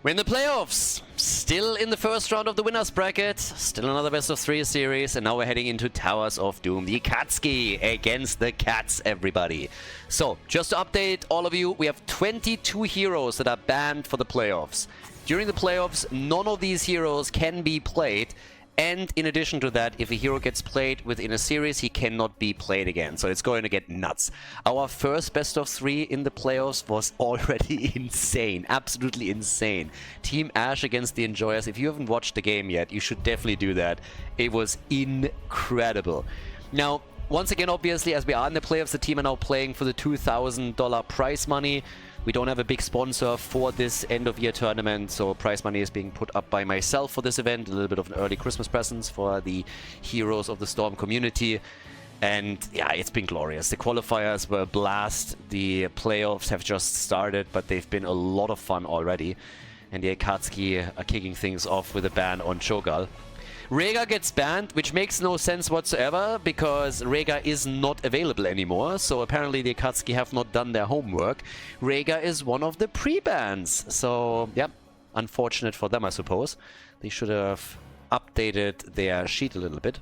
We're in the playoffs, still in the first round of the winner's bracket, still another best of 3 series, and now we're heading into Towers of Doom, the Akatsuki against the Cats, everybody. So, just to update all of you, we have 22 heroes that are banned for the playoffs. During the playoffs, none of these heroes can be played, and in addition to that, if a hero gets played within a series, he cannot be played again. So it's going to get nuts. Our first best of 3 in the playoffs was already insane. Absolutely insane. Team Ash against the Enjoyers. If you haven't watched the game yet, you should definitely do that. It was incredible. Now, once again, obviously, as we are in the playoffs, the team are now playing for the $2,000 prize money. We don't have a big sponsor for this end-of-year tournament, so prize money is being put up by myself for this event. A little bit of an early Christmas present for the Heroes of the Storm community. And yeah, it's been glorious. The qualifiers were a blast. The playoffs have just started, but they've been a lot of fun already. And the Akatsuki are kicking things off with a ban on Cho'Gall. Rhaegar gets banned, which makes no sense whatsoever, because Rhaegar is not available anymore, so apparently the Akatsuki have not done their homework. Rhaegar is one of the pre-bans, so yeah, unfortunate for them, I suppose. They should have updated their sheet a little bit.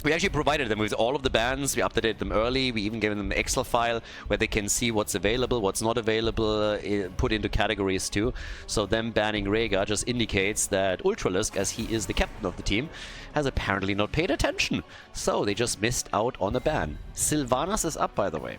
We actually provided them with all of the bans. We updated them early. We even gave them an Excel file where they can see what's available, what's not available, put into categories too. So them banning Rhaegar just indicates that Ultralisk, as he is the captain of the team, has apparently not paid attention. So they just missed out on a ban. Sylvanas is up, by the way.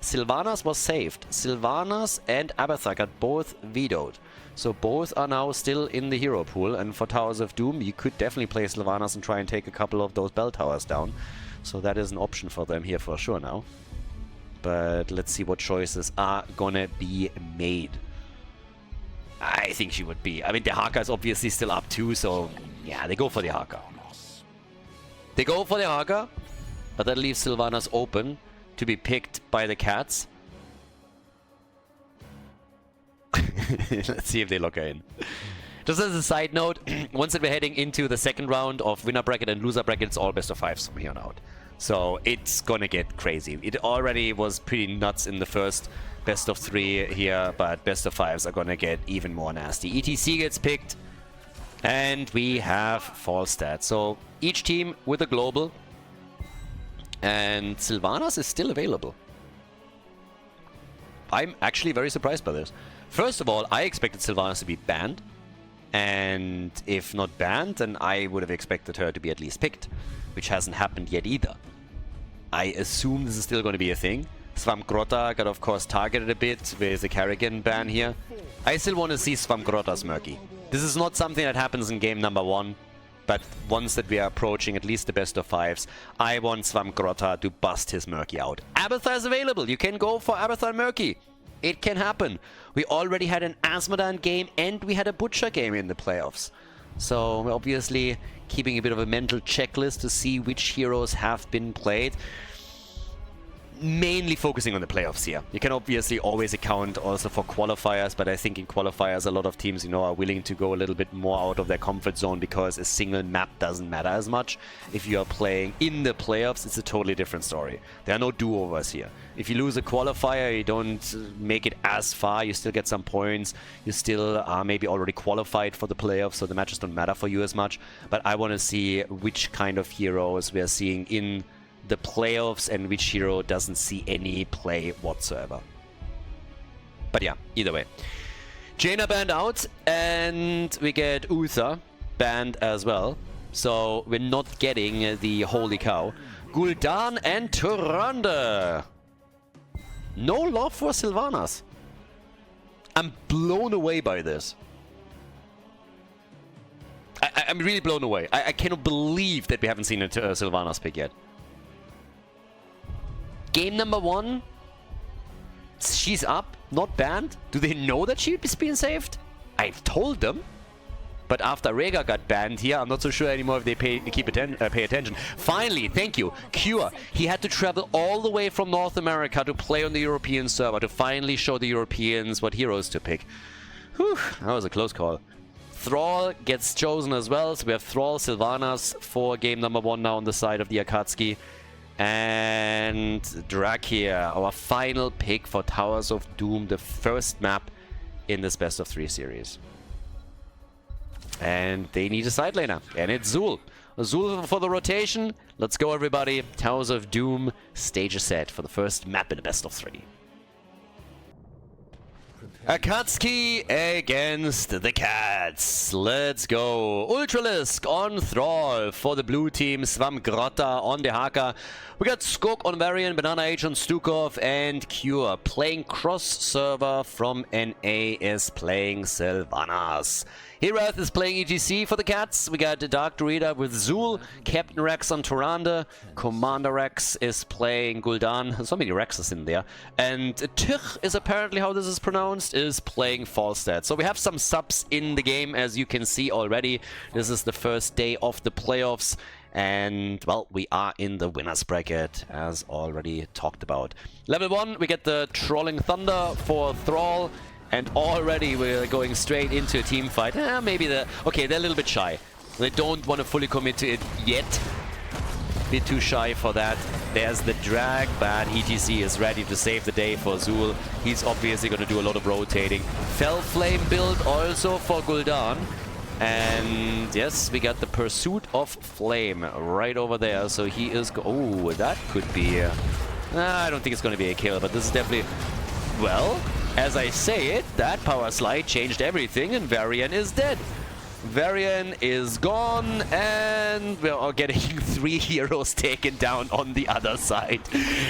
Sylvanas was saved. Sylvanas and Abathar got both vetoed. So both are now still in the hero pool, and for Towers of Doom you could definitely play Sylvanas and try and take a couple of those bell towers down. So that is an option for them here for sure now. But let's see what choices are gonna be made. I think she would be. I mean, the Haka is obviously still up too, so yeah, they go for the Haka. They go for the Haka, but that leaves Sylvanas open to be picked by the Cats. Let's see if they lock her in. Just as a side note, once that we're heading into the second round of winner bracket and loser bracket, it's all best of 5s from here on out. So it's gonna get crazy. It already was pretty nuts in the first best of 3 here, but best of 5s are gonna get even more nasty. ETC gets picked, and we have Falstad. So each team with a global, and Sylvanas is still available. I'm actually very surprised by this. First of all, I expected Sylvanas to be banned, and if not banned, then I would have expected her to be at least picked, which hasn't happened yet either. I assume this is still going to be a thing. Svamgrota got, of course, targeted a bit with the Kerrigan ban here. I still want to see Svamgrota's Murky. This is not something that happens in game number 1, but once that we are approaching at least the best of 5s, I want Svamgrota to bust his Murky out. Abathar is available. You can go for Abathar Murky. It can happen. We already had an Asmodan game and we had a Butcher game in the playoffs. So we're obviously keeping a bit of a mental checklist to see which heroes have been played. Mainly focusing on the playoffs here. You can obviously always account also for qualifiers, but I think in qualifiers a lot of teams, are willing to go a little bit more out of their comfort zone because a single map doesn't matter as much. If you are playing in the playoffs, it's a totally different story. There are no do-overs here. If you lose a qualifier, you don't make it as far, you still get some points, you still are maybe already qualified for the playoffs, so the matches don't matter for you as much. But I want to see which kind of heroes we are seeing in the playoffs and which hero doesn't see any play whatsoever. But yeah, either way. Jaina banned out, and we get Uther banned as well. So we're not getting the Holy Cow. Gul'dan and Tyrande. No love for Sylvanas. I'm blown away by this. I'm really blown away. I cannot believe that we haven't seen a Sylvanas pick yet. Game number 1, she's up, not banned. Do they know that she's being saved? I've told them. But after Rhaegar got banned here, I'm not so sure anymore if they pay attention. Finally, thank you, Cure. He had to travel all the way from North America to play on the European server to finally show the Europeans what heroes to pick. Whew, that was a close call. Thrall gets chosen as well, so we have Thrall, Sylvanas for game number 1 now on the side of the Akatsuki. And Drakia, our final pick for Towers of Doom, the first map in this best of 3 series. And they need a side laner, and it's Zul. Zul for the rotation. Let's go, everybody. Towers of Doom, stage is set for the first map in the best of 3. Akatsuki against the Cats. Let's go. Ultralisk on Thrall for the blue team. Svamgrotta on the Haka. We got Skok on Varian, Banana H on Stukov, and Cure playing cross-server from NA is playing Sylvanas. Herath is playing ETC for the Cats. We got the Dark Druida with Zul, Captain Rex on Tyrande, Commander Rex is playing Gul'dan. So many Rexes in there. And Tich is apparently how this is pronounced, is playing Falstad. So we have some subs in the game, as you can see already. This is the first day of the playoffs. And, well, we are in the winner's bracket, as already talked about. Level 1, we get the Trolling Thunder for Thrall. And already we're going straight into a team fight. Maybe okay, they're a little bit shy. They don't want to fully commit to it yet. Bit too shy for that. There's the drag, but ETC is ready to save the day for Zul. He's obviously going to do a lot of rotating. Fell Flame build also for Gul'dan. And yes, we got the Pursuit of Flame right over there. So he is... Oh, that could be... I don't think it's going to be a kill, but this is definitely... Well... As I say it, that power slide changed everything, and Varian is dead. Varian is gone, and we're getting 3 heroes taken down on the other side.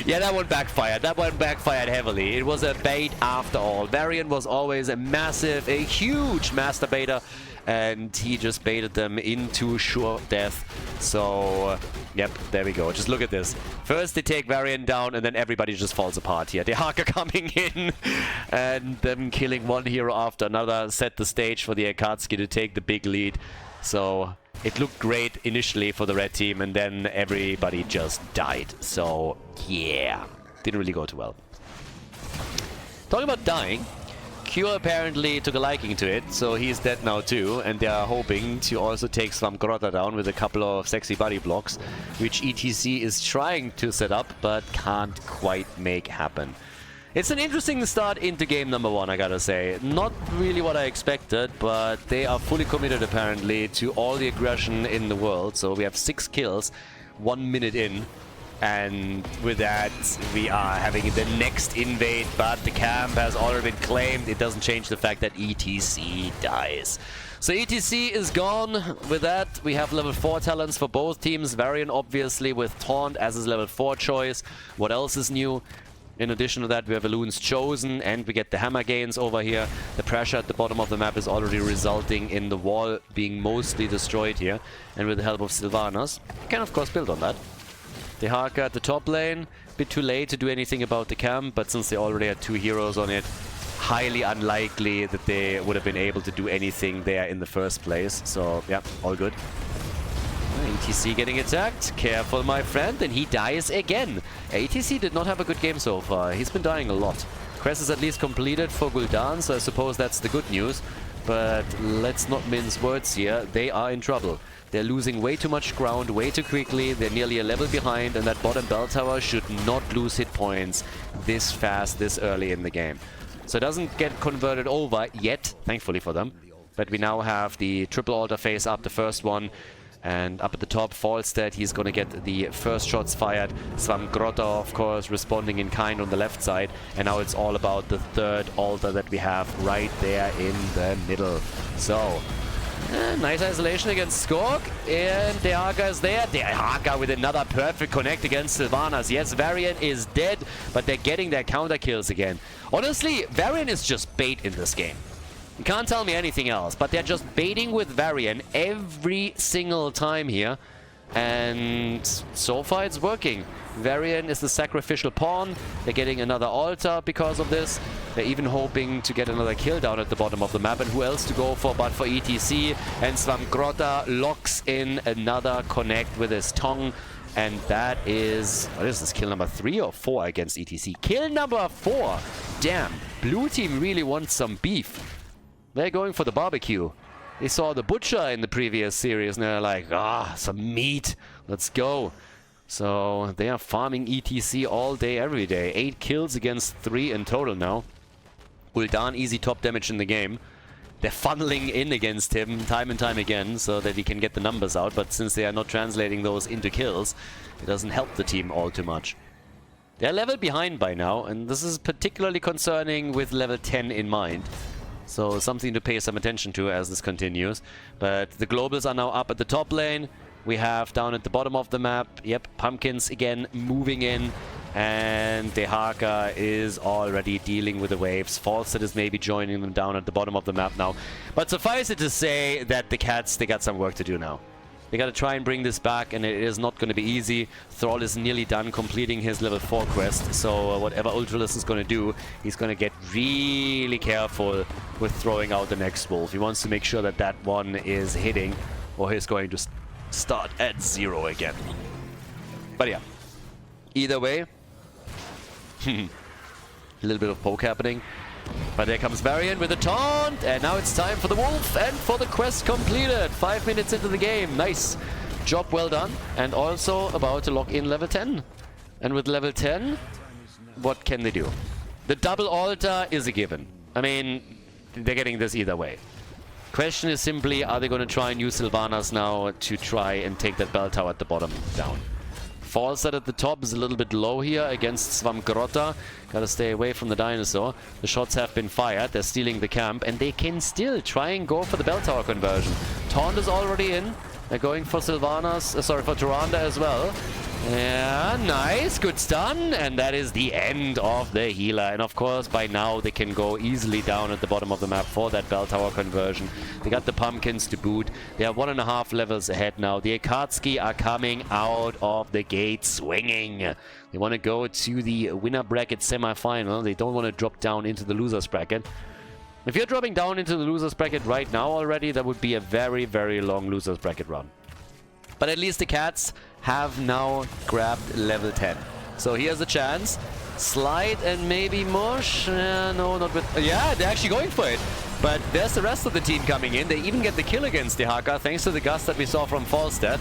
Yeah, that one backfired. That one backfired heavily. It was a bait after all. Varian was always a huge master baiter, and he just baited them into sure death. So, yep, there we go. Just look at this. First they take Varian down, and then everybody just falls apart here. The Haka coming in, and them killing one hero after another set the stage for the Akatsuki to take the big lead. So, it looked great initially for the red team, and then everybody just died. So, yeah, didn't really go too well. Talking about dying, Cure apparently took a liking to it, so he's dead now too, and they are hoping to also take Svamgrotta down with a couple of sexy body blocks, which ETC is trying to set up, but can't quite make happen. It's an interesting start into game number 1, I gotta say. Not really what I expected, but they are fully committed apparently to all the aggression in the world, so we have 6 kills, 1 minute in. And with that, we are having the next invade, but the camp has already been claimed. It doesn't change the fact that ETC dies. So ETC is gone. With that, we have level 4 talents for both teams. Varian, obviously, with Taunt as his level 4 choice. What else is new? In addition to that, we have Elune's Chosen, and we get the hammer gains over here. The pressure at the bottom of the map is already resulting in the wall being mostly destroyed here. And with the help of Sylvanas, you can, of course, build on that. The Haka at the top lane, bit too late to do anything about the camp, but since they already had 2 heroes on it, highly unlikely that they would have been able to do anything there in the first place. So, yeah, all good. ETC getting attacked. Careful, my friend, and he dies again. ETC did not have a good game so far. He's been dying a lot. Crest is at least completed for Gul'dan, so I suppose that's the good news. But let's not mince words here. They are in trouble. They're losing way too much ground, way too quickly. They're nearly a level behind, and that bottom bell tower should not lose hit points this fast, this early in the game. So it doesn't get converted over yet, thankfully for them. But we now have the triple altar phase up, the first one. And up at the top, Falstad, he's going to get the first shots fired. Svamgrotta, of course, responding in kind on the left side. And now it's all about the third altar that we have right there in the middle. So, nice isolation against Skork. And the Haka is there. The Haka with another perfect connect against Sylvanas. Yes, Varian is dead, but they're getting their counter kills again. Honestly, Varian is just bait in this game. You can't tell me anything else, but they're just baiting with Varian every single time here. And so far it's working. Varian is the sacrificial pawn. They're getting another altar because of this. They're even hoping to get another kill down at the bottom of the map. And who else to go for but for ETC? And Svamgrotta locks in another connect with his tongue. And that is... What is this? Kill number 3 or 4 against ETC? Kill number 4! Damn. Blue team really wants some beef. They're going for the barbecue. They saw the butcher in the previous series and they're like, some meat. Let's go. So they are farming ETC all day, every day. 8 kills against 3 in total now. Gul'dan, easy top damage in the game. They're funneling in against him time and time again so that he can get the numbers out, but since they are not translating those into kills, it doesn't help the team all too much. They're level behind by now, and this is particularly concerning with level 10 in mind. So something to pay some attention to as this continues. But the globals are now up at the top lane. We have down at the bottom of the map, yep, Pumpkins again moving in. And Dehaka is already dealing with the waves. Falset is maybe joining them down at the bottom of the map now. But suffice it to say that the Cats, they got some work to do now. They got to try and bring this back, and it is not going to be easy. Thrall is nearly done completing his level 4 quest, so whatever Ultralis is going to do, he's going to get really careful with throwing out the next wolf. He wants to make sure that that one is hitting, or he's going to start at 0 again. But yeah, either way, a little bit of poke happening. But there comes Varian with a taunt, and now it's time for the wolf and for the quest completed. 5 minutes into the game. Nice job, well done. And also about to lock in level 10. And with level 10, what can they do? The double altar is a given. I mean, they're getting this either way. Question is simply, are they going to try and use Sylvanas now to try and take that bell tower at the bottom down? Falset at the top is a little bit low here against Svamgrota. Gotta stay away from the dinosaur. The shots have been fired. They're stealing the camp, and they can still try and go for the bell tower conversion. Taunt is already in. They're going for Sylvanas, sorry, for Tyrande as well. Yeah, nice, good stun, and that is the end of the healer. And of course, by now they can go easily down at the bottom of the map for that bell tower conversion. They got the Pumpkins to boot. They are 1.5 levels ahead now. The Akatsuki are coming out of the gate swinging. They want to go to the winner bracket semi-final. They don't want to drop down into the losers bracket. If you're dropping down into the losers bracket right now already, that would be a very, very long losers bracket run. But at least the Cats have now grabbed level 10. So here's a chance. Slide and maybe Mush. No, not with... yeah, they're actually going for it. But there's the rest of the team coming in. They even get the kill against Dehaka, thanks to the gust that we saw from Falstead.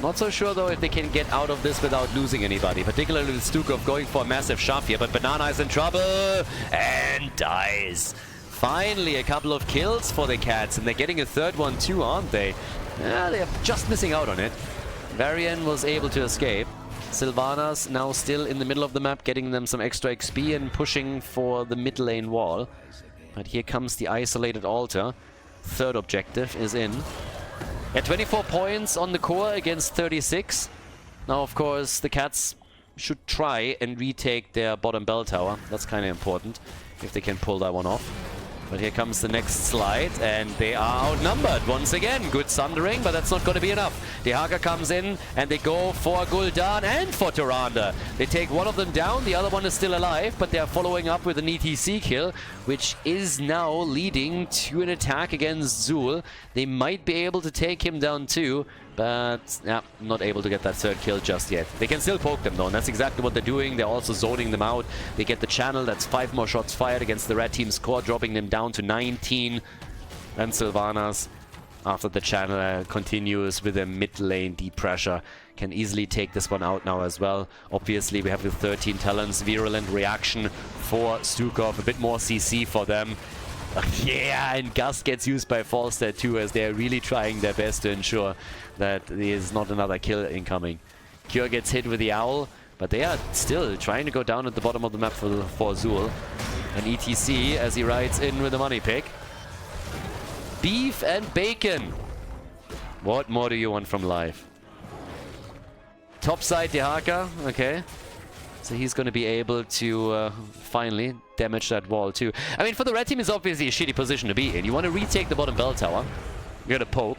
Not so sure, though, if they can get out of this without losing anybody. Particularly with Stukov going for a massive shove here. But Banana is in trouble and dies. Finally, a couple of kills for the Cats. And they're getting a third one, too, aren't they? Yeah, they're just missing out on it. Varian was able to escape. Sylvanas now still in the middle of the map, getting them some extra XP and pushing for the mid lane wall. But here comes the isolated altar. Third objective is in. At 24 points on the core against 36. Now, of course, the Cats should try and retake their bottom bell tower. That's kind of important, if they can pull that one off. But here comes the next slide, and they are outnumbered once again. Good sundering, but that's not going to be enough. Dehaka comes in, and they go for Gul'dan and for Tyrande. They take one of them down, the other one is still alive, but they are following up with an ETC kill, which is now leading to an attack against Zul. They might be able to take him down too, but yeah, not able to get that third kill just yet. They can still poke them though, and that's exactly what they're doing. They're also zoning them out. They get the channel, that's 5 more shots fired against the red team's core, dropping them down to 19. And Sylvanas, after the channel, continues with a mid lane deep pressure. Can easily take this one out now as well. Obviously, we have the 13 talents, virulent reaction for Stukov, a bit more CC for them. Yeah, and Gust gets used by Falstead too, as they're really trying their best to ensure that there is not another kill incoming. Cure gets hit with the owl, but they are still trying to go down at the bottom of the map for Zul. And ETC as he rides in with a money pick. Beef and bacon. What more do you want from life? Top side Dehaka, okay. So he's going to be able to finally damage that wall too. I mean, for the red team, it's obviously a shitty position to be in. You want to retake the bottom bell tower. You're going to poke.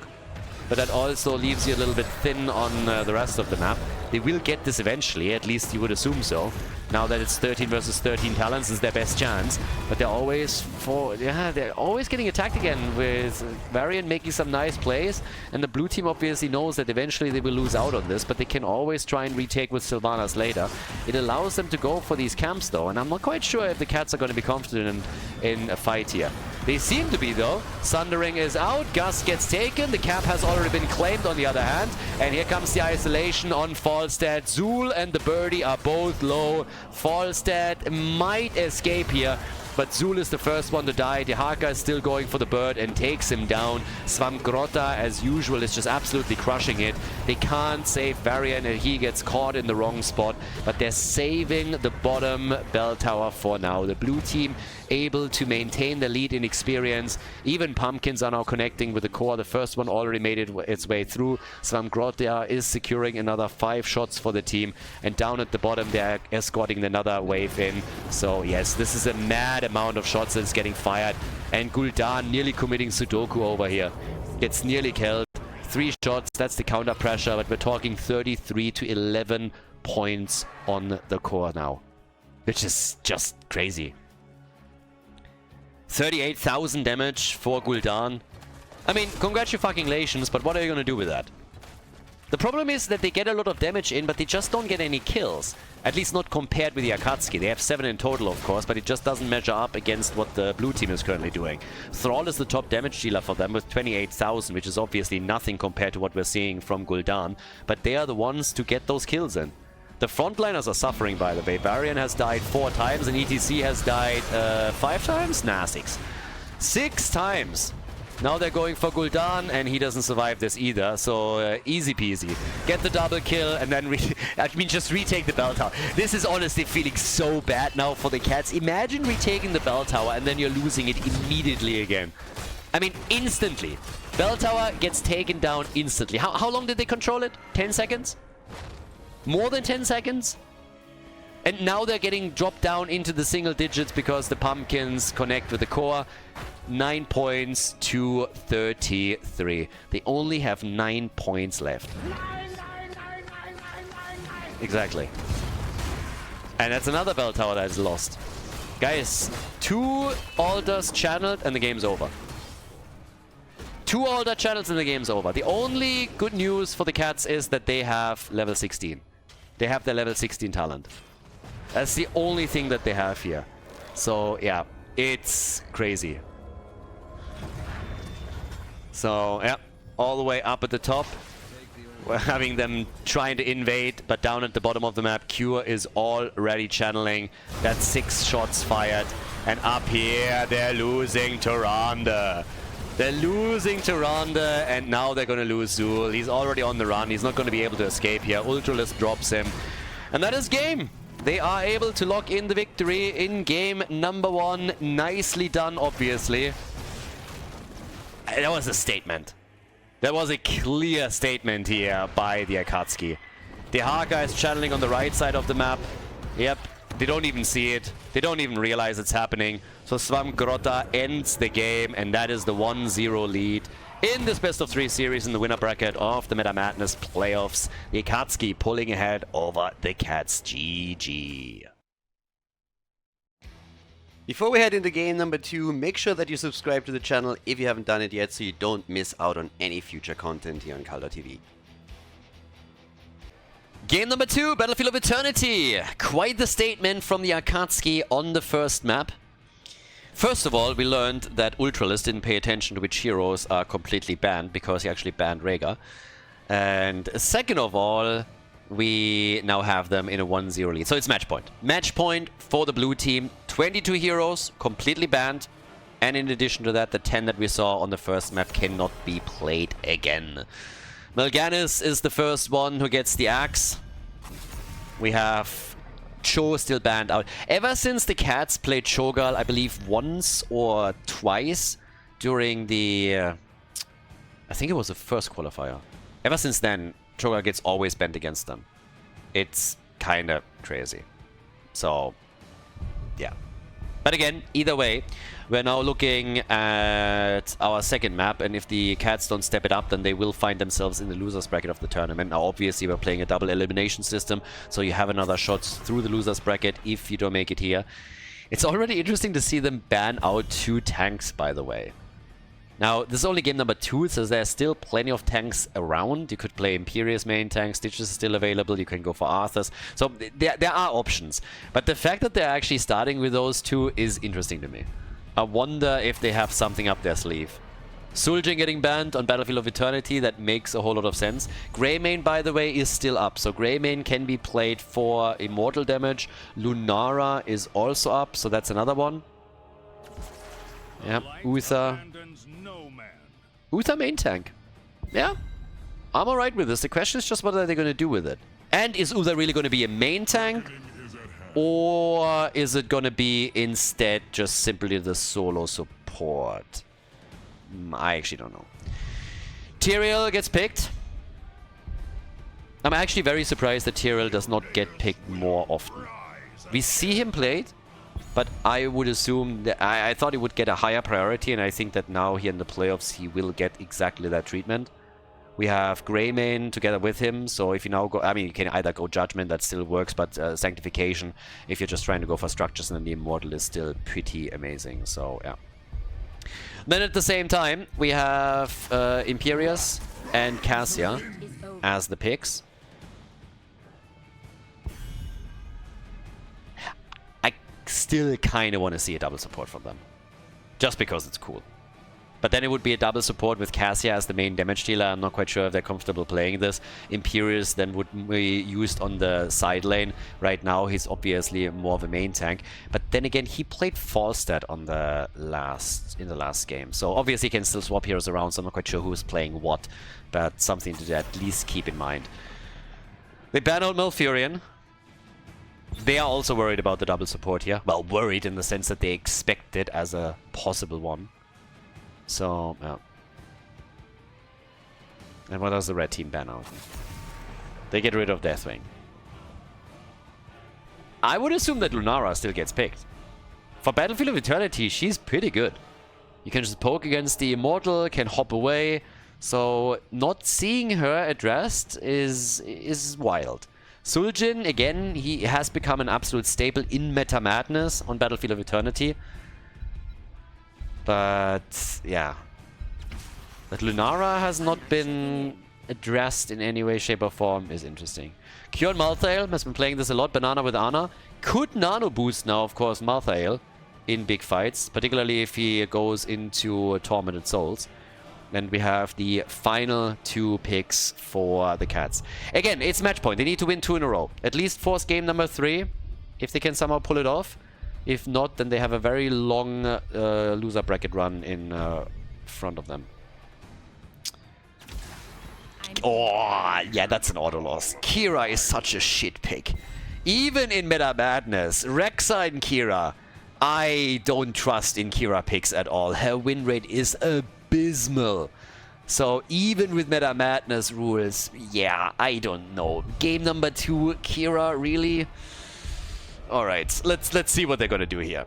But that also leaves you a little bit thin on the rest of the map. They will get this eventually, at least you would assume so. Now that it's 13 versus 13 talents is their best chance. But they're always they're always getting attacked again with Varian making some nice plays. And the blue team obviously knows that eventually they will lose out on this, but they can always try and retake with Sylvanas later. It allows them to go for these camps though, and I'm not quite sure if the Cats are going to be confident in a fight here. They seem to be though. Sundering is out, Gus gets taken, the cap has already been claimed on the other hand, and here comes the isolation on Falstead. Zul and the birdie are both low. Falstead might escape here, but Zul is the first one to die. Dehaka is still going for the bird and takes him down. Svamgrota, as usual, is just absolutely crushing it. They can't save Varian, and he gets caught in the wrong spot, but they're saving the bottom bell tower for now. The blue team able to maintain the lead in experience. Even Pumpkins are now connecting with the core. The first one already made its way through. Svamgrota is securing another 5 shots for the team, and down at the bottom they're escorting another wave in. So yes, this is a mad amount of shots that's getting fired, and Gul'dan nearly committing Sudoku over here. Gets nearly killed. 3 shots, that's the counter pressure, but we're talking 33 to 11 points on the core now, which is just crazy. 38,000 damage for Gul'dan. I mean, congratulations, but what are you going to do with that? The problem is that they get a lot of damage in, but they just don't get any kills. At least not compared with the Akatsuki. They have 7 in total, of course, but it just doesn't measure up against what the blue team is currently doing. Thrall is the top damage dealer for them with 28,000, which is obviously nothing compared to what we're seeing from Gul'dan. But they are the ones to get those kills in. The frontliners are suffering, by the way. Varian has died 4 times and ETC has died 5 times? Nah, 6. 6 times. Now they're going for Gul'dan, and he doesn't survive this either, so easy peasy. Get the double kill, and then just retake the bell tower. This is honestly feeling so bad now for the Cats. Imagine retaking the bell tower, and then you're losing it immediately again. I mean, instantly. Bell tower gets taken down instantly. How long did they control it? 10 seconds? More than 10 seconds? And now they're getting dropped down into the single digits because the Pumpkins connect with the core. 9 points to 33. They only have 9 points left. Exactly. And that's another bell tower that is lost. Guys, 2 altars channeled and the game's over. 2 altar channels and the game's over. The only good news for the Cats is that they have level 16. They have their level 16 talent. That's the only thing that they have here. So, yeah, it's crazy. So, yeah, all the way up at the top. We're having them trying to invade, but down at the bottom of the map, Cure is already channeling. That's 6 shots fired. And up here, they're losing to Ronda. They're losing to Ronda, and now they're going to lose Zul. He's already on the run. He's not going to be able to escape here. Ultralist drops him. And that is game. They are able to lock in the victory in game number 1. Nicely done, obviously. That was a statement. That was a clear statement here by the Akatsuki. Dehaka is channeling on the right side of the map. Yep, they don't even see it. They don't even realize it's happening. So Svamgrota ends the game, and that is the 1-0 lead in this best of 3 series in the winner bracket of the Meta Madness playoffs. The Akatsuki pulling ahead over the Cats. GG. Before we head into game number 2, make sure that you subscribe to the channel if you haven't done it yet, so you don't miss out on any future content here on Khaldor TV. Game number 2, Battlefield of Eternity. Quite the statement from the Akatsuki on the first map. First of all, we learned that Ultralist didn't pay attention to which heroes are completely banned, because he actually banned Rhaegar. And second of all, we now have them in a 1-0 lead. So it's match point. Match point for the blue team. 22 heroes, completely banned. And in addition to that, the 10 that we saw on the first map cannot be played again. Mal'Ganis is the first one who gets the axe. We have Cho still banned out. Ever since the Cats played Cho'Gall, I believe once or twice during the... I think it was the first qualifier. Ever since then, Cho'Gall gets always banned against them. It's kind of crazy. So, yeah. But again, either way, we're now looking at our second map, and if the Cats don't step it up, then they will find themselves in the losers bracket of the tournament. Now, obviously, we're playing a double elimination system, so you have another shot through the losers bracket if you don't make it here. It's already interesting to see them ban out 2 tanks, by the way. Now, this is only game number 2, so there's still plenty of tanks around. You could play Imperius main tank, Stitches is still available, you can go for Arthurs. So there are options. But the fact that they're actually starting with those 2 is interesting to me. I wonder if they have something up their sleeve. Suljin getting banned on Battlefield of Eternity, that makes a whole lot of sense. Greymane, by the way, is still up. So Greymane can be played for immortal damage. Lunara is also up, so that's another one. Yeah, Uther. Uther main tank. Yeah, I'm alright with this. The question is just what are they going to do with it? And is Uther really going to be a main tank? Or is it going to be instead just simply the solo support? I actually don't know. Tyrael gets picked. I'm actually very surprised that Tyrael does not get picked more often. We see him played, but I would assume that I thought he would get a higher priority, and I think that now here in the playoffs he will get exactly that treatment. We have Greymane together with him, so if you now go... I mean, you can either go Judgment, that still works, but Sanctification, if you're just trying to go for structures, and then the Immortal is still pretty amazing, so yeah. Then at the same time, we have Imperius and Cassia as the picks. I still kind of want to see a double support from them, just because it's cool. But then it would be a double support with Cassia as the main damage dealer. I'm not quite sure if they're comfortable playing this. Imperius then would be used on the side lane. Right now he's obviously more of a main tank. But then again, he played Falstad on the in the last game. So obviously he can still swap heroes around, so I'm not quite sure who's playing what. But something to at least keep in mind. They ban out Malfurion. They are also worried about the double support here. Well, worried in the sense that they expect it as a possible one. So, yeah. And what does the red team ban out? They get rid of Deathwing. I would assume that Lunara still gets picked. For Battlefield of Eternity, she's pretty good. You can just poke against the Immortal, can hop away. So, not seeing her addressed is wild. Suljin, again, he has become an absolute staple in Meta Madness on Battlefield of Eternity. But, yeah. That Lunara has not been addressed in any way, shape, or form is interesting. Kjorn Malthael has been playing this a lot. Banana with Ana. Could nano boost now, of course, Malthael in big fights. Particularly if he goes into Tormented Souls. And we have the final 2 picks for the Cats. Again, it's match point. They need to win 2 in a row. At least force game number 3. If they can somehow pull it off. If not, then they have a very long loser bracket run in front of them. Oh, yeah, that's an auto loss. Kira is such a shit pick. Even in Meta Madness, Rexa and Kira, I don't trust in Kira picks at all. Her win rate is abysmal. So even with Meta Madness rules, yeah, I don't know. Game number 2, Kira, really? Alright, let's see what they're gonna do here.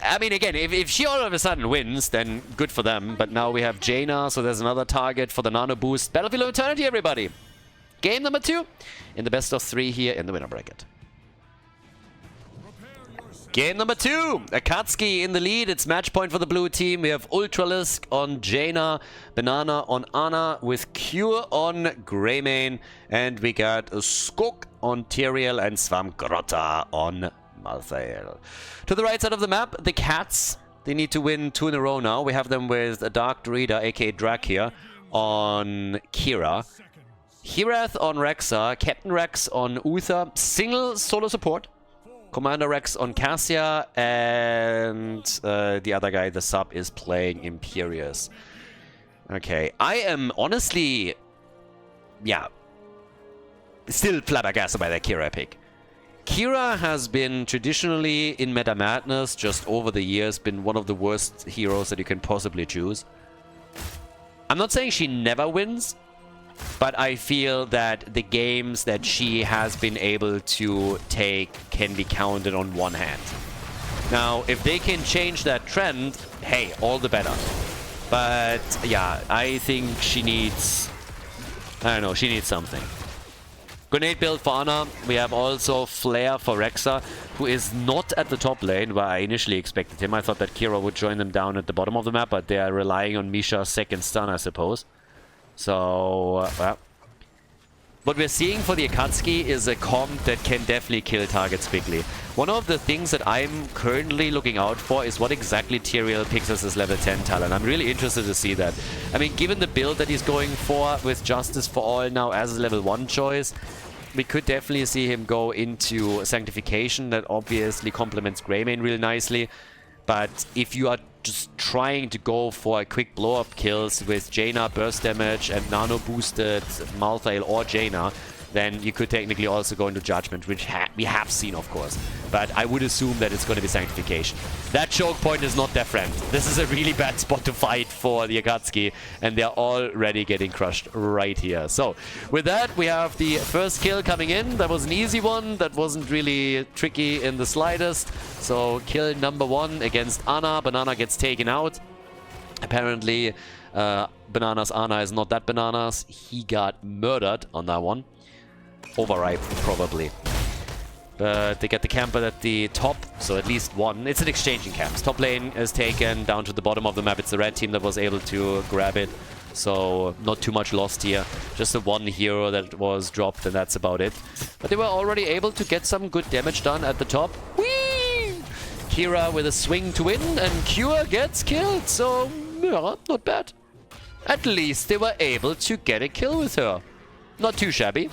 I mean, again, if she all of a sudden wins, then good for them. But now we have Jaina, so there's another target for the nano boost. Battlefield of Eternity, everybody! Game number 2 in the best of 3 here in the winner bracket. Game number 2! Akatsuki in the lead. It's match point for the blue team. We have Ultralisk on Jaina, Banana on Ana, with Cure on Greymane. And we got Skok on Tyrael and Swamgrotta on Malthael. To the right side of the map, the Cats. They need to win 2 in a row now. We have them with a Dark Druida, aka Drak here, on Kira. Hirath on Rexa, Captain Rex on Uther, single solo support. Commander Rex on Cassia, and the other guy, the sub, is playing Imperius. Okay, I am honestly, yeah, still flabbergasted by that Kira pick. Kira has been traditionally in Meta Madness, just over the years, been one of the worst heroes that you can possibly choose. I'm not saying she never wins, but I feel that the games that she has been able to take can be counted on one hand. Now, if they can change that trend, hey, all the better. But, yeah, I think she needs... I don't know, she needs something. Grenade build for Ana. We have also Flare for Rexa, who is not at the top lane, where I initially expected him. I thought that Kira would join them down at the bottom of the map, but they are relying on Misha's second stun, I suppose. So, well, what we're seeing for the Akatsuki is a comp that can definitely kill targets quickly. One of the things that I'm currently looking out for is what exactly Tyrael picks as his level 10 talent. I'm really interested to see that. I mean, given the build that he's going for with Justice for All now as a level 1 choice, we could definitely see him go into Sanctification. That obviously complements Greymane really nicely. But if you are just trying to go for a quick blow-up kills with Jaina burst damage and nano-boosted Malthael or Jaina, then you could technically also go into Judgment, which we have seen, of course. But I would assume that it's going to be Sanctification. That choke point is not their friend. This is a really bad spot to fight for the Akatsuki, and they're already getting crushed right here. So, with that, we have the first kill coming in. That was an easy one. That wasn't really tricky in the slightest. So, kill number 1 against Ana. Banana gets taken out. Apparently, Banana's Ana is not that Bananas. He got murdered on that one. Overripe, probably. But they get the camper at the top, so at least one. It's an exchanging camps. Top lane is taken down to the bottom of the map. It's the red team that was able to grab it. So not too much lost here. Just the one hero that was dropped, and that's about it. But they were already able to get some good damage done at the top. Whee! Kira with a swing to win, and Cure gets killed. So, yeah, not bad. At least they were able to get a kill with her. Not too shabby.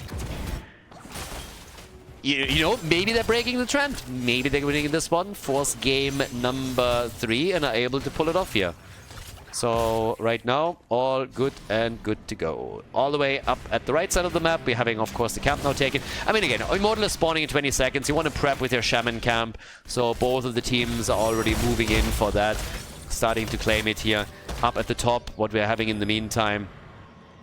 You know, maybe they're breaking the trend. Maybe they're winning this one. Force game number 3 and are able to pull it off here. So, right now, all good and good to go. All the way up at the right side of the map, we're having, of course, the camp now taken. I mean, again, Immortal is spawning in 20 seconds. You want to prep with your Shaman camp. So, both of the teams are already moving in for that. Starting to claim it here. Up at the top, what we're having in the meantime.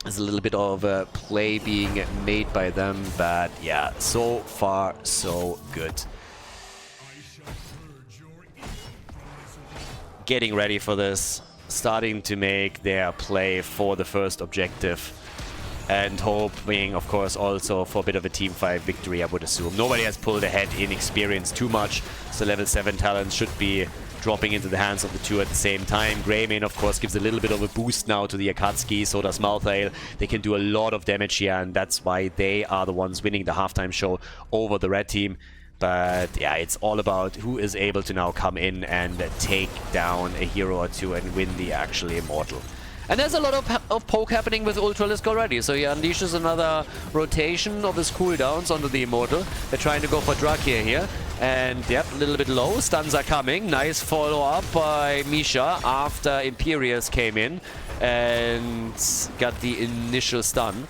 There's a little bit of play being made by them, but yeah, so far, so good. Getting ready for this, starting to make their play for the first objective, and hoping, of course, also for a bit of a Team 5 victory, I would assume. Nobody has pulled ahead in experience too much, so level 7 talents should be dropping into the hands of the two at the same time. Greymane, of course, gives a little bit of a boost now to the Akatsuki, so does Malthael. They can do a lot of damage here, and that's why they are the ones winning the halftime show over the red team. But yeah, it's all about who is able to now come in and take down a hero or two and win the actual Immortal. And there's a lot of poke happening with Ultralisk already, so he unleashes another rotation of his cooldowns onto the Immortal. They're trying to go for Drakir here, and yep, a little bit low. Stuns are coming. Nice follow-up by Misha after Imperius came in and got the initial stun.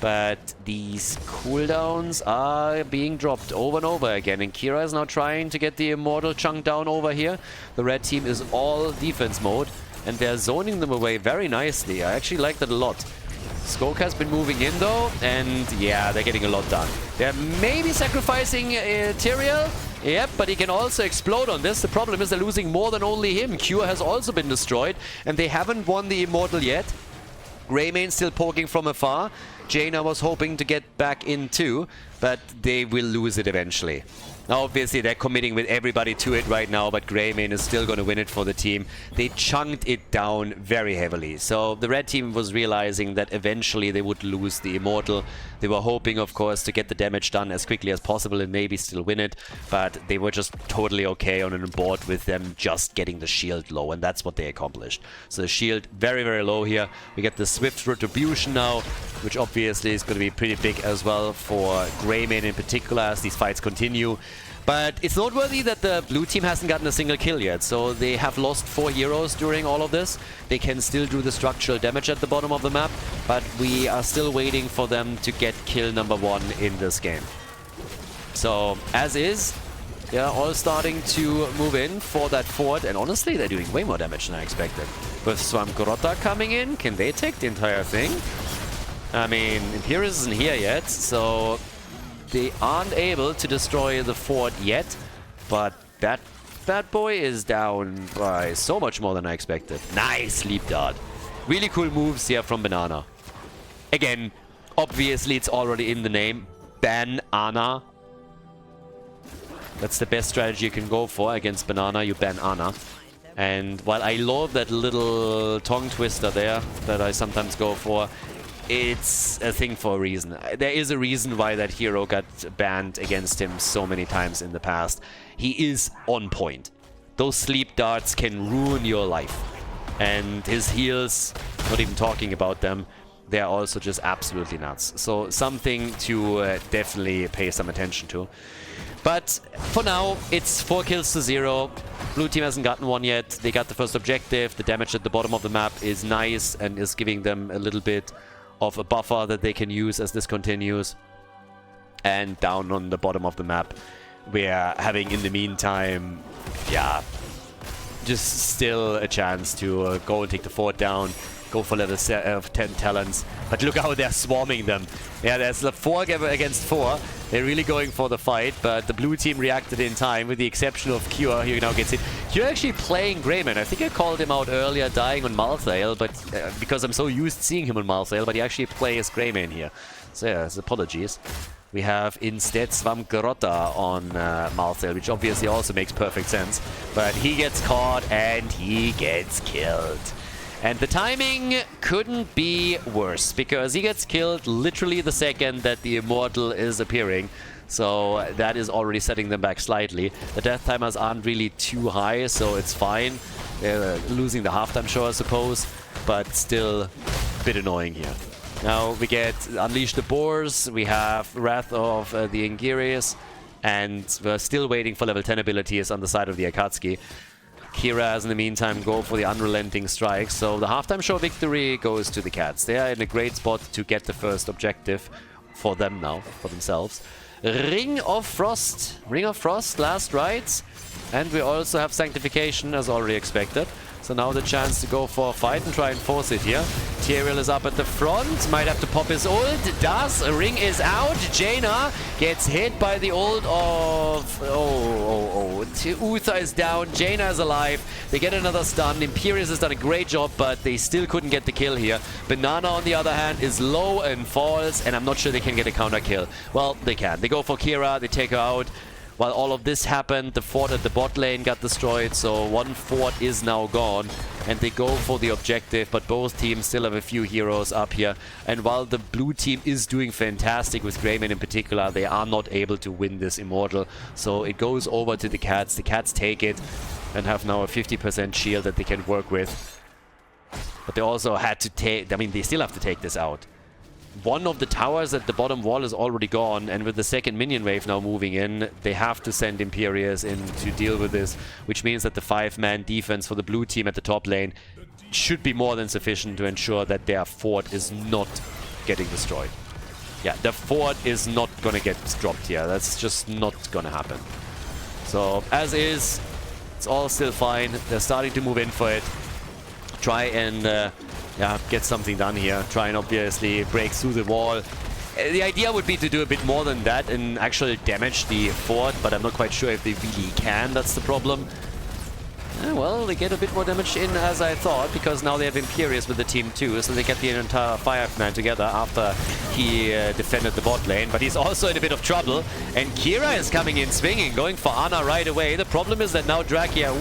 But these cooldowns are being dropped over and over again, and Kira is now trying to get the Immortal chunk down over here. The red team is all defense mode, and they're zoning them away very nicely. I actually like that a lot. Skoke has been moving in though, and yeah, they're getting a lot done. They're maybe sacrificing Tyrael. Yep, but he can also explode on this. The problem is they're losing more than only him. Cure has also been destroyed, and they haven't won the Immortal yet. Greymane still poking from afar. Jaina was hoping to get back in too, but they will lose it eventually. Now, obviously, they're committing with everybody to it right now, but Greymane is still going to win it for the team. They chunked it down very heavily. So the red team was realizing that eventually they would lose the Immortal. They were hoping, of course, to get the damage done as quickly as possible and maybe still win it, but they were just totally okay on an board with them just getting the shield low, and that's what they accomplished. So the shield very, very low here. We get the Swift Retribution now, which obviously is going to be pretty big as well for Greymane in particular as these fights continue. But it's noteworthy that the blue team hasn't gotten a single kill yet, so they have lost 4 heroes during all of this. They can still do the structural damage at the bottom of the map, but we are still waiting for them to get kill number 1 in this game. So, as is, they're all starting to move in for that fort, and honestly, they're doing way more damage than I expected. With Swamp Grotta coming in, can they take the entire thing? I mean, Imperius isn't here yet, so they aren't able to destroy the fort yet, but that bad boy is down by so much more than I expected. Nice Leap Dart. Really cool moves here from Banana. Again, obviously it's already in the name. Ban Ana. That's the best strategy you can go for against Banana. You ban Ana. And while I love that little tongue twister there that I sometimes go for, it's a thing for a reason. There is a reason why that hero got banned against him so many times in the past. He is on point. Those sleep darts can ruin your life. And his heals, not even talking about them, they're also just absolutely nuts. So something to definitely pay some attention to. But for now, it's 4 kills to 0. Blue team hasn't gotten one yet. They got the first objective. The damage at the bottom of the map is nice and is giving them a little bit of a buffer that they can use as this continues. And down on the bottom of the map, we're having, in the meantime, yeah, just still a chance to go and take the fort down. Go for level 10 talents. But look how they're swarming them. Yeah, there's 4 against 4. They're really going for the fight, but the blue team reacted in time, with the exception of Cure, who now gets hit. Cure actually playing Greyman. I think I called him out earlier, dying on Malthael, but because I'm so used to seeing him on Malthael, but he actually plays Greyman here. So yeah, apologies. We have instead Swamgrotta on Malthael, which obviously also makes perfect sense. But he gets caught and he gets killed. And the timing couldn't be worse, because he gets killed literally the second that the Immortal is appearing. So that is already setting them back slightly. The death timers aren't really too high, so it's fine. They're losing the half-time show, I suppose, but still a bit annoying here. Now we get Unleash the Boars, we have Wrath of the Ingirius, and we're still waiting for level 10 abilities on the side of the Akatsuki. Kira has in the meantime go for the Unrelenting Strike, so the halftime show victory goes to the Cats. They are in a great spot to get the first objective for them now, for themselves. Ring of Frost, last rites, and we also have Sanctification as already expected. So now the chance to go for a fight and try and force it here. Tyrael is up at the front, might have to pop his ult, does, Ring is out, Jaina gets hit by the ult of... Uther is down, Jaina is alive, they get another stun, Imperius has done a great job, but they still couldn't get the kill here. Banana on the other hand is low and falls, and I'm not sure they can get a counter kill. Well, they can. They go for Kira, they take her out. While all of this happened, the fort at the bot lane got destroyed, so one fort is now gone. And they go for the objective, but both teams still have a few heroes up here. And while the blue team is doing fantastic with Greyman in particular, they are not able to win this Immortal. So it goes over to the Cats. The Cats take it and have now a 50% shield that they can work with. But they also had to take... I mean, they still have to take this out. One of the towers at the bottom wall is already gone, and with the second minion wave now moving in, they have to send Imperius in to deal with this, which means that the 5-man defense for the blue team at the top lane should be more than sufficient to ensure that their fort is not getting destroyed. Yeah, the fort is not gonna get dropped here. That's just not gonna happen. So, as is, it's all still fine. They're starting to move in for it. Try and... yeah, get something done here. Try and obviously break through the wall. The idea would be to do a bit more than that and actually damage the fort, but I'm not quite sure if they really can. That's the problem. Well, they get a bit more damage in as I thought, because now they have Imperius with the team too, so they get the entire 5-man together after he defended the bot lane. But he's also in a bit of trouble, and Kira is coming in swinging, going for Ana right away. The problem is that now Drakia,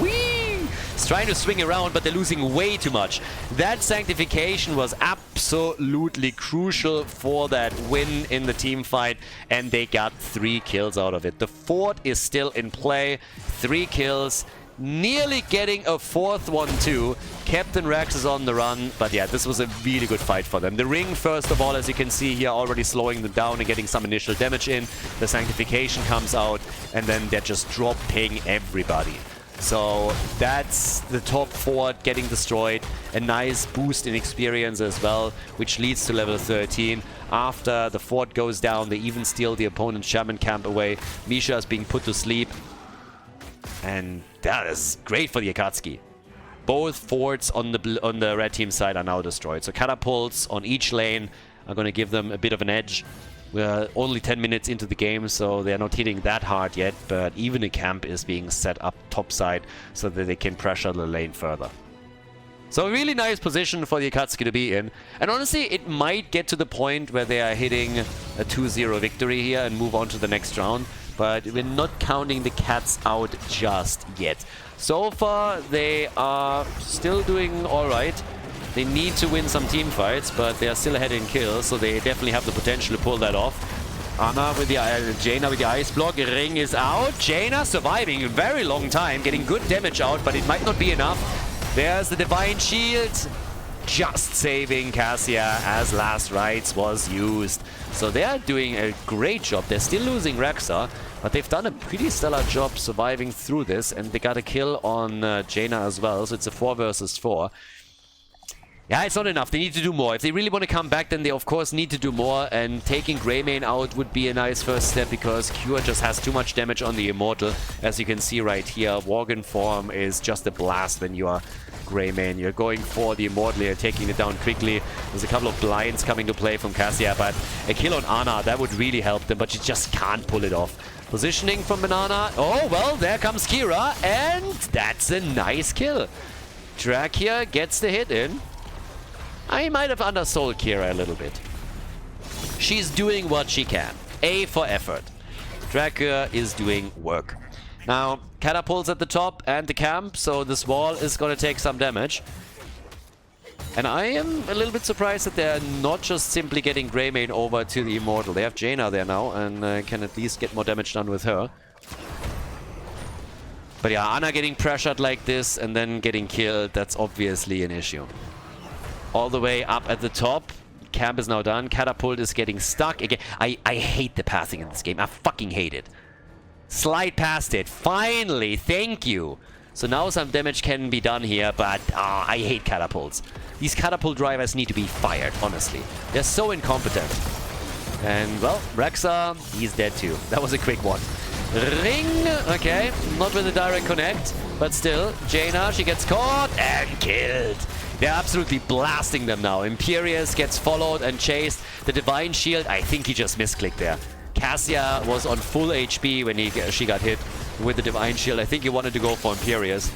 is trying to swing around, but they're losing way too much. That Sanctification was absolutely crucial for that win in the team fight, and they got 3 kills out of it. The fort is still in play, 3 kills, nearly getting a 4th one too. Captain Rex is on the run, but yeah, this was a really good fight for them. The ring, first of all, as you can see here, already slowing them down and getting some initial damage in. The Sanctification comes out, and then they're just dropping everybody. So that's the top fort getting destroyed. A nice boost in experience as well, which leads to level 13. After the fort goes down, they even steal the opponent's shaman camp away. Misha is being put to sleep. And that is great for the Akatsuki. Both forts on the red team side are now destroyed. So catapults on each lane are going to give them a bit of an edge. We're only 10 minutes into the game, so they're not hitting that hard yet, but even a camp is being set up topside so that they can pressure the lane further. So a really nice position for the Akatsuki to be in. And honestly, it might get to the point where they are hitting a 2-0 victory here and move on to the next round. But we're not counting the Cats out just yet. So far, they are still doing alright. They need to win some team fights, but they are still ahead in kills, so they definitely have the potential to pull that off. Ana with the Jaina with the ice block. Ring is out. Jaina surviving a very long time, getting good damage out, but it might not be enough. There's the Divine Shield. just saving Cassia as last rites was used. So they are doing a great job. They're still losing Rexa, but they've done a pretty stellar job surviving through this, and they got a kill on Jaina as well, so it's a 4 versus 4. Yeah, it's not enough. They need to do more. If they really want to come back, then they of course need to do more, and taking Greymane out would be a nice first step, because Cure just has too much damage on the Immortal. As you can see right here, Worgen form is just a blast when you are Greymane. You're going for the Immortal, you're taking it down quickly. There's a couple of blinds coming to play from Cassia, but a kill on Ana, that would really help them, but she just can't pull it off. Positioning from Banana. Oh, well, there comes Kira, and that's a nice kill. Dracula gets the hit in. I might have undersold Kira a little bit. She's doing what she can. A for effort. Dracula is doing work. Now, catapults at the top and the camp, so this wall is going to take some damage. And I am a little bit surprised that they're not just simply getting Greymane over to the Immortal. They have Jaina there now, and can at least get more damage done with her. But yeah, Ana getting pressured like this and then getting killed, that's obviously an issue. All the way up at the top. Camp is now done. Catapult is getting stuck again. I hate the passing in this game. I fucking hate it. Slide past it. Finally. Thank you. So now some damage can be done here, but I hate catapults. These catapult drivers need to be fired, honestly. They're so incompetent. And, well, Rexa, he's dead too. That was a quick one. Ring. Okay. Not with a direct connect, but still. Jaina, she gets caught and killed. They're absolutely blasting them now. Imperius gets followed and chased. The Divine Shield, I think he just misclicked there. Cassia was on full HP when she got hit with the Divine Shield. I think he wanted to go for Imperius.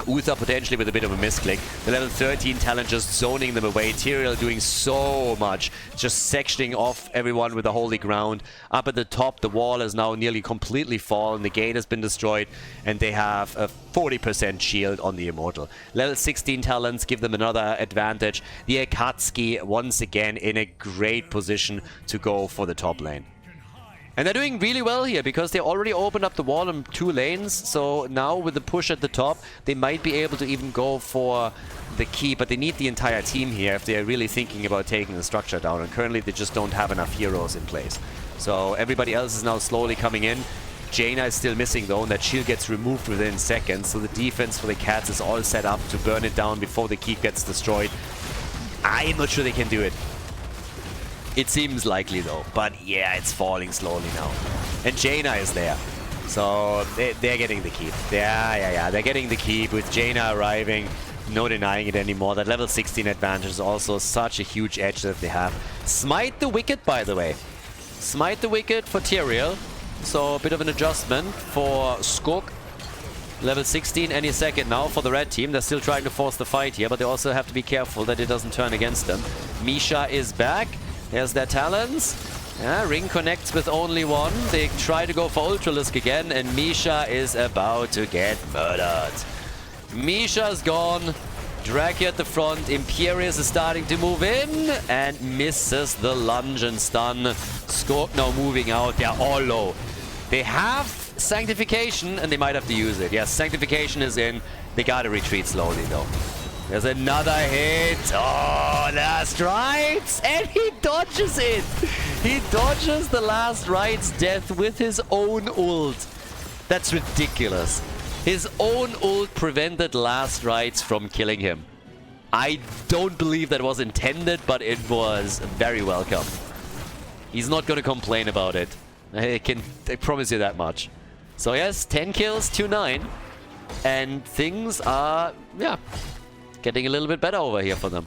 Uther potentially with a bit of a misclick. The level 13 talent just zoning them away. Tyrael doing so much. Just sectioning off everyone with the holy ground. Up at the top, the wall is now nearly completely fallen. The gate has been destroyed. And they have a 40% shield on the Immortal. Level 16 talents give them another advantage. The Akatsuki once again in a great position to go for the top lane. And they're doing really well here, because they already opened up the wall in 2 lanes. So now with the push at the top, they might be able to even go for the key. But they need the entire team here if they're really thinking about taking the structure down. And currently they just don't have enough heroes in place. So everybody else is now slowly coming in. Jaina is still missing though, and that shield gets removed within seconds. So the defense for the Cats is all set up to burn it down before the keep gets destroyed. I'm not sure they can do it. It seems likely though, but yeah, it's falling slowly now. And Jaina is there. So they're getting the keep. Yeah, they're getting the keep with Jaina arriving. No denying it anymore. That level 16 advantage is also such a huge edge that they have. Smite the Wicked, by the way. Smite the Wicked for Tyrael. So a bit of an adjustment for Skog. Level 16 any second now for the red team. They're still trying to force the fight here, but they also have to be careful that it doesn't turn against them. Misha is back. There's their talents. Yeah, Ring connects with only one. They try to go for Ultralisk again, and Misha is about to get murdered. Misha's gone. Dracula at the front. Imperius is starting to move in and misses the lunge and stun. Skog now moving out. They're all low. They have Sanctification, and they might have to use it. Yes, Sanctification is in. They gotta retreat slowly, though. There's another hit. Oh, last rites. And he dodges it. He dodges the last rites death with his own ult. That's ridiculous. His own ult prevented last rites from killing him. I don't believe that was intended, but it was very welcome. He's not going to complain about it. I promise you that much. So yes, 10 kills, 2-9. And things are, yeah, getting a little bit better over here for them.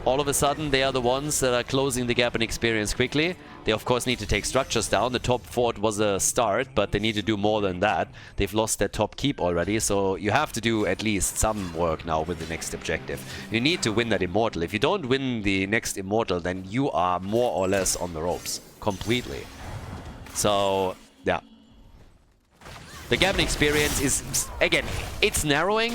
All of a sudden, they are the ones that are closing the gap in experience quickly. They, of course, need to take structures down. The top fort was a start, but they need to do more than that. They've lost their top keep already, so you have to do at least some work now with the next objective. You need to win that Immortal. If you don't win the next Immortal, then you are more or less on the ropes. Completely. So, yeah. The gap in experience is, again, it's narrowing,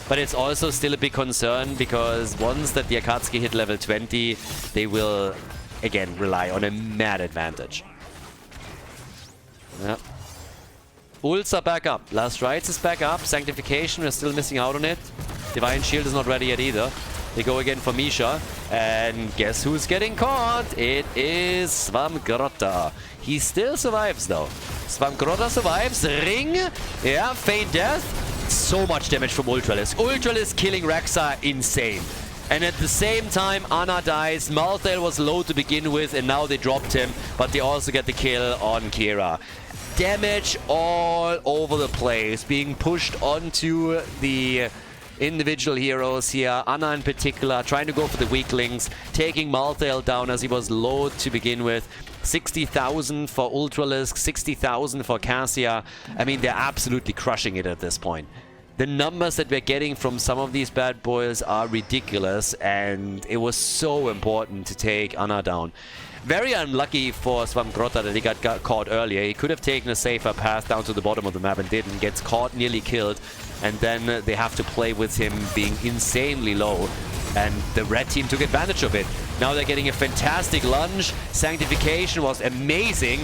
but it's also still a big concern, because once that the Akatsuki hit level 20, they will, again, rely on a mad advantage. Yeah. Ults are back up. Last Rites is back up. Sanctification, we're still missing out on it. Divine Shield is not ready yet either. They go again for Misha. And guess who's getting caught? It is Svamgrotta. He still survives, though. Svamgrotta survives. Ring. Yeah, feign death. So much damage from Ultralisk. Ultralisk killing Raxa, insane. And at the same time, Anna dies. Malthael was low to begin with, and now they dropped him. But they also get the kill on Kira. Damage all over the place. Being pushed onto the individual heroes here. Anna in particular, trying to go for the weaklings. Taking Malthael down as he was low to begin with. 60,000 for Ultralisk, 60,000 for Cassia. I mean, they're absolutely crushing it at this point. The numbers that we're getting from some of these bad boys are ridiculous, and it was so important to take Anna down. Very unlucky for Svamgrotta that he got caught earlier. He could have taken a safer path down to the bottom of the map and didn't. Gets caught, nearly killed, and then they have to play with him being insanely low. And the red team took advantage of it. Now they're getting a fantastic lunge. Sanctification was amazing.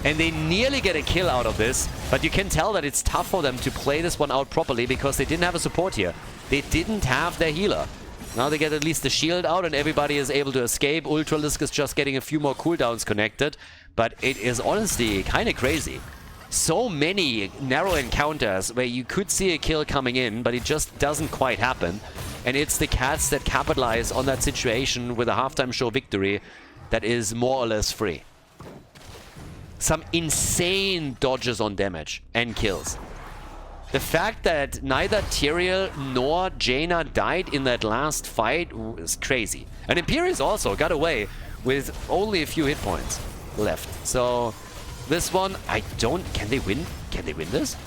And they nearly get a kill out of this, but you can tell that it's tough for them to play this one out properly because they didn't have a support here. They didn't have their healer. Now they get at least the shield out and everybody is able to escape. Ultralisk is just getting a few more cooldowns connected, but it is honestly kind of crazy. So many narrow encounters where you could see a kill coming in, but it just doesn't quite happen. And it's the Cats that capitalize on that situation with a halftime show victory that is more or less free. Some insane dodges on damage and kills. The fact that neither Tyrael nor Jaina died in that last fight was crazy. And Imperius also got away with only a few hit points left. So this one, I don't... Can they win? Can they win this?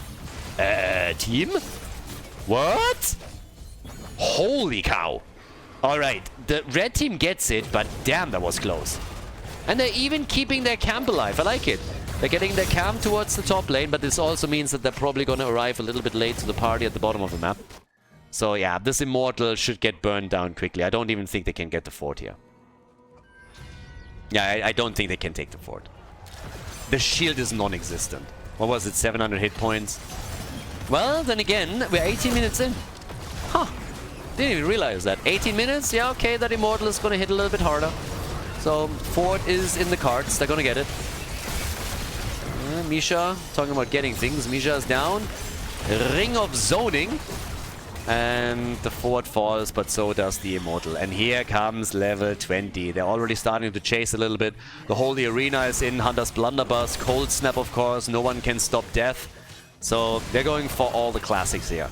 Team? What? Holy cow. Alright, the red team gets it, but damn, that was close. And they're even keeping their camp alive. I like it. They're getting their camp towards the top lane, but this also means that they're probably going to arrive a little bit late to the party at the bottom of the map. So yeah, this Immortal should get burned down quickly. I don't even think they can get the fort here. Yeah, I don't think they can take the fort. The shield is non-existent. What was it, 700 hit points? Well, then again, we're 18 minutes in. Huh. Didn't even realize that. 18 minutes? Yeah, okay, that Immortal is going to hit a little bit harder. So, fort is in the cards. They're going to get it. Misha, talking about getting things. Misha is down. Ring of Zoning. And the fort falls, but so does the Immortal. And here comes level 20. They're already starting to chase a little bit. The Holy Arena is in. Hunter's Blunderbuss. Cold Snap, of course. No one can stop death. So, they're going for all the classics here.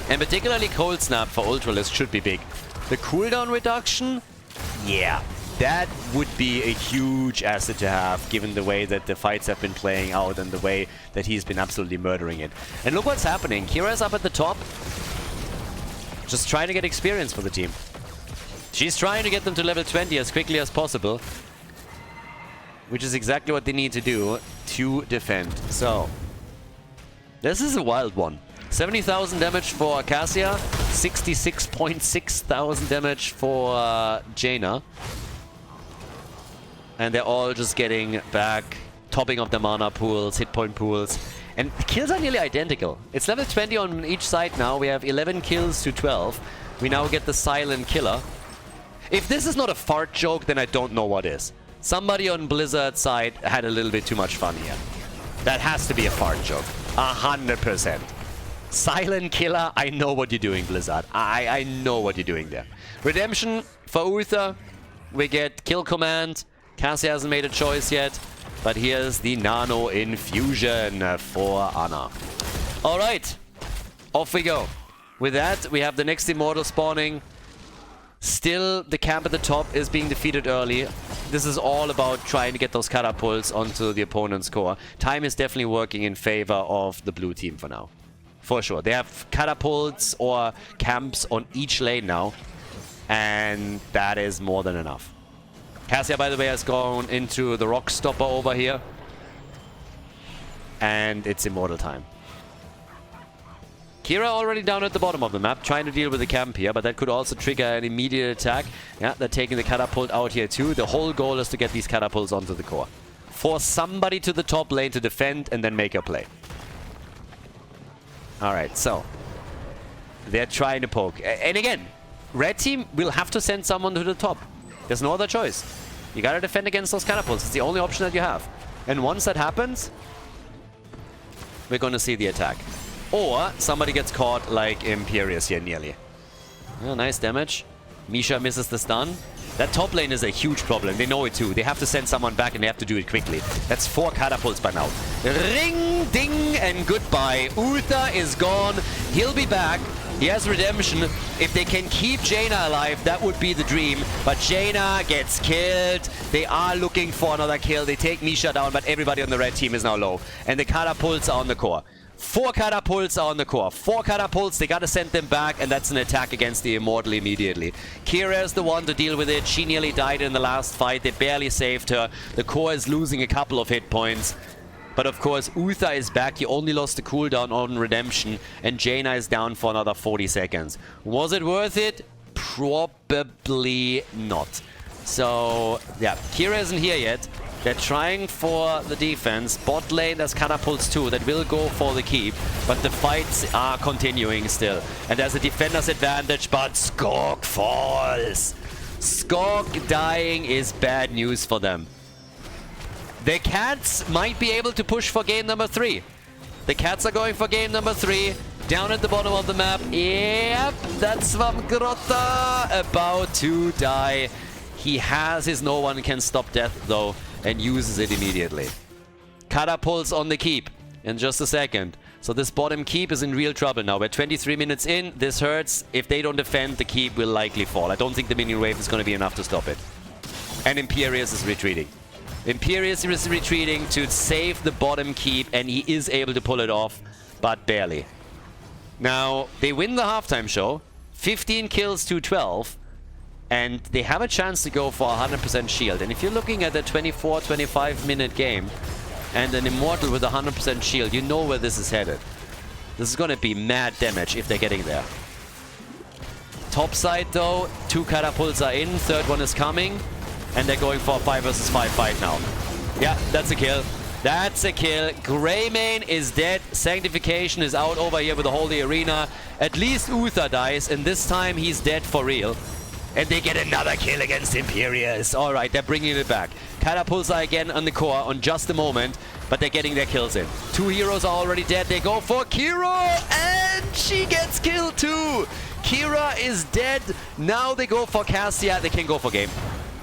And particularly Cold Snap for Ultralisk should be big. The cooldown reduction... Yeah, that would be a huge asset to have, given the way that the fights have been playing out and the way that he's been absolutely murdering it. And look what's happening. Kira's up at the top, just trying to get experience for the team. She's trying to get them to level 20 as quickly as possible, which is exactly what they need to do to defend. So, this is a wild one. 70,000 damage for Cassia, 66.6 thousand damage for Jaina. And they're all just getting back, topping up their mana pools, hit point pools. And the kills are nearly identical. It's level 20 on each side now. We have 11 kills to 12. We now get the Silent Killer. If this is not a fart joke, then I don't know what is. Somebody on Blizzard's side had a little bit too much fun here. That has to be a fart joke. 100%. Silent Killer, I know what you're doing, Blizzard. I know what you're doing there. Redemption for Uther. We get Kill Command. Cassie hasn't made a choice yet. But here's the Nano Infusion for Anna. Alright. Off we go. With that, we have the next Immortal spawning. Still, the camp at the top is being defeated early. This is all about trying to get those catapults onto the opponent's core. Time is definitely working in favor of the blue team for now. For sure. They have catapults or camps on each lane now. And that is more than enough. Cassia, by the way, has gone into the Rock Stopper over here. And it's Immortal time. Kira already down at the bottom of the map, trying to deal with the camp here, but that could also trigger an immediate attack. Yeah, they're taking the catapult out here too. The whole goal is to get these catapults onto the core. Force somebody to the top lane to defend and then make a play. Alright, so They're trying to poke. And again, red team will have to send someone to the top. There's no other choice. You gotta defend against those catapults. It's the only option that you have. And once that happens, we're gonna see the attack. Or somebody gets caught like Imperius here nearly. Oh, nice damage. Misha misses the stun. That top lane is a huge problem. They know it too. They have to send someone back and they have to do it quickly. That's 4 catapults by now. Ring, ding, and goodbye. Uther is gone. He'll be back. He has redemption. If they can keep Jaina alive, that would be the dream. But Jaina gets killed. They are looking for another kill. They take Misha down, but everybody on the red team is now low. And the catapults are on the core. 4 catapults are on the core. 4 catapults, they gotta send them back, and that's an attack against the Immortal immediately. Kira is the one to deal with it. She nearly died in the last fight. They barely saved her. The core is losing a couple of hit points. But of course, Uther is back. He only lost the cooldown on redemption, and Jaina is down for another 40 seconds. Was it worth it? Probably not. So, yeah, Kira isn't here yet. They're trying for the defense. Bot lane, there's catapults too that will go for the keep, but the fights are continuing still. And there's a defender's advantage, but Skog falls. Skog dying is bad news for them. The Cats might be able to push for game number 3. The Cats are going for game number 3. Down at the bottom of the map. Yep, that's Svamgrotta about to die. He has his no one can stop death though, and uses it immediately. Catapults on the keep in just a second. So this bottom keep is in real trouble now. We're 23 minutes in. This hurts. If they don't defend, the keep will likely fall. I don't think the minion wave is going to be enough to stop it. And Imperius is retreating. Imperius is retreating to save the bottom keep, and he is able to pull it off, but barely. Now, they win the halftime show. 15 kills to 12. And they have a chance to go for 100% shield. And if you're looking at a 24-25 minute game and an Immortal with 100% shield, you know where this is headed. This is going to be mad damage if they're getting there. Top side though, 2 catapults are in, 3rd one is coming. And they're going for a 5 versus 5 fight now. Yeah, that's a kill. That's a kill. Greymane is dead. Sanctification is out over here with the Holy Arena. At least Uther dies, and this time he's dead for real. And they get another kill against Imperius. Alright, they're bringing it back. Catapults are again on the core on just a moment, but they're getting their kills in. 2 heroes are already dead. They go for Kira, and she gets killed too. Kira is dead. Now they go for Cassia. They can go for game.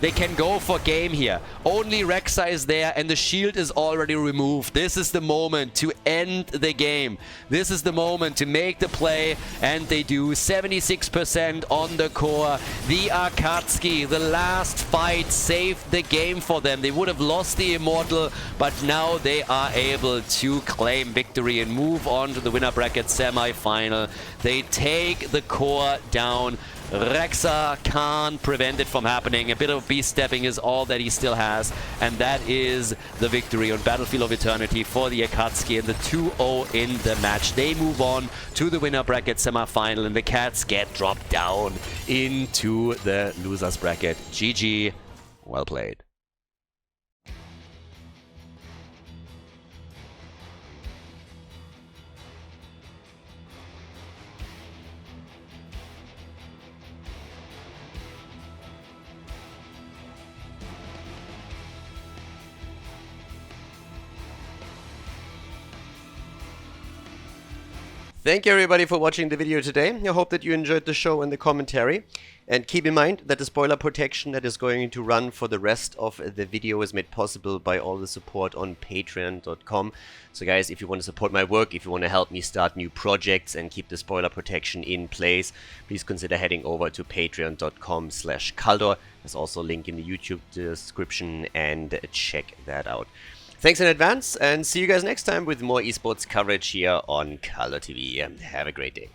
They can go for game here. Only Rexa is there and the shield is already removed. This is the moment to end the game. This is the moment to make the play, and they do. 76% on the core. The Akatsuki, the last fight, saved the game for them. They would have lost the Immortal, but now they are able to claim victory and move on to the winner bracket semi-final. They take the core down. Rexa can't prevent it from happening. A bit of beast stepping is all that he still has, and that is the victory on Battlefield of Eternity for the Akatsuki and the 2-0 in the match. They move on to the winner bracket semi-final, and the Cats get dropped down into the losers bracket. GG, well played. Thank you everybody for watching the video today. I hope that you enjoyed the show and the commentary. And keep in mind that the spoiler protection that is going to run for the rest of the video is made possible by all the support on patreon.com. So guys, if you want to support my work, if you want to help me start new projects and keep the spoiler protection in place, please consider heading over to patreon.com/Khaldor. There's also a link in the YouTube description, and check that out. Thanks in advance, and see you guys next time with more esports coverage here on Khaldor TV. Have a great day.